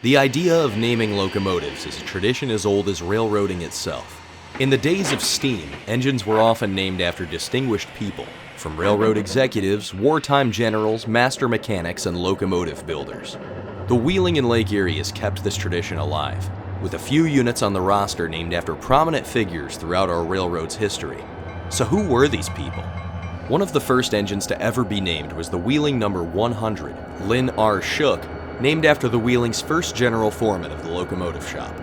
The idea of naming locomotives is a tradition as old as railroading itself. In the days of steam, engines were often named after distinguished people, from railroad executives, wartime generals, master mechanics, and locomotive builders. The Wheeling in Lake Erie has kept this tradition alive, with a few units on the roster named after prominent figures throughout our railroad's history. So who were these people? One of the first engines to ever be named was the Wheeling number 100, Lynn R. Shook, named after the Wheeling's first general foreman of the locomotive shop.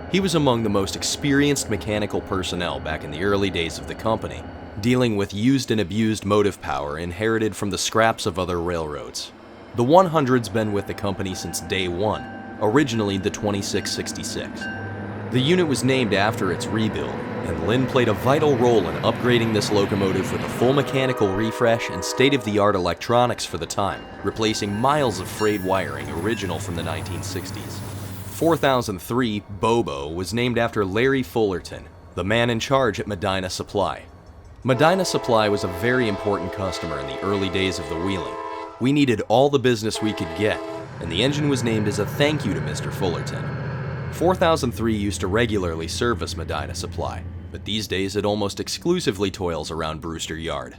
He was among the most experienced mechanical personnel back in the early days of the company, dealing with used and abused motive power inherited from the scraps of other railroads. The 100's been with the company since day one, originally the 2666. The unit was named after its rebuild, and Lynn played a vital role in upgrading this locomotive with a full mechanical refresh and state-of-the-art electronics for the time, replacing miles of frayed wiring original from the 1960s. 4003 Bobo was named after Larry Fullerton, the man in charge at Medina Supply. Medina Supply was a very important customer in the early days of the Wheeling. We needed all the business we could get, and the engine was named as a thank you to Mr. Fullerton. 4003 used to regularly service Medina Supply, but these days it almost exclusively toils around Brewster Yard.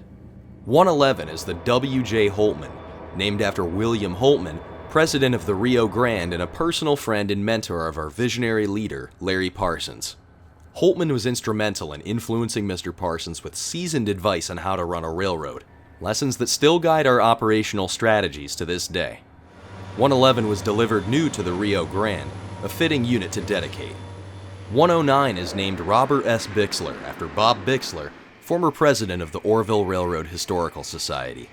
111 is the W.J. Holtman, named after William Holtman, president of the Rio Grande and a personal friend and mentor of our visionary leader, Larry Parsons. Holtman was instrumental in influencing Mr. Parsons with seasoned advice on how to run a railroad, lessons that still guide our operational strategies to this day. 111 was delivered new to the Rio Grande, a fitting unit to dedicate. 109 is named Robert S. Bixler after Bob Bixler, former president of the Orville Railroad Historical Society.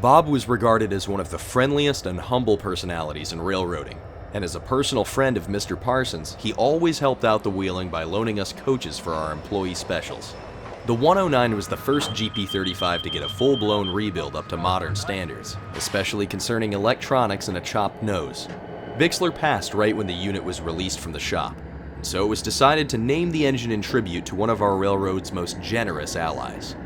Bob was regarded as one of the friendliest and humble personalities in railroading, and as a personal friend of Mr. Parsons, he always helped out the Wheeling by loaning us coaches for our employee specials. The 109 was the first GP35 to get a full-blown rebuild up to modern standards, especially concerning electronics and a chopped nose. Bixler passed right when the unit was released from the shop, and so it was decided to name the engine in tribute to one of our railroad's most generous allies.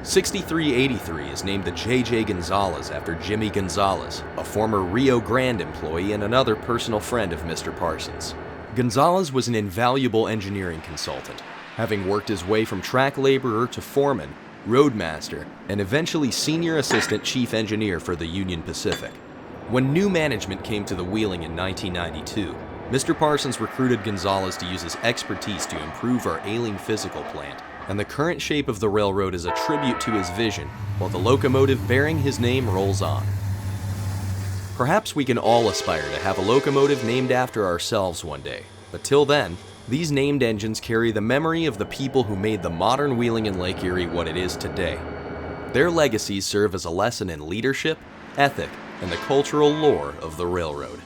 6383 is named the J.J. Gonzalez after Jimmy Gonzalez, a former Rio Grande employee and another personal friend of Mr. Parsons. Gonzalez was an invaluable engineering consultant, having worked his way from track laborer to foreman, roadmaster, and eventually senior assistant chief engineer for the Union Pacific. When new management came to the Wheeling in 1992, Mr. Parsons recruited Gonzalez to use his expertise to improve our ailing physical plant, and the current shape of the railroad is a tribute to his vision, while the locomotive bearing his name rolls on. Perhaps we can all aspire to have a locomotive named after ourselves one day, but till then, these named engines carry the memory of the people who made the modern Wheeling in Lake Erie what it is today. Their legacies serve as a lesson in leadership, ethic, and the cultural lore of the railroad.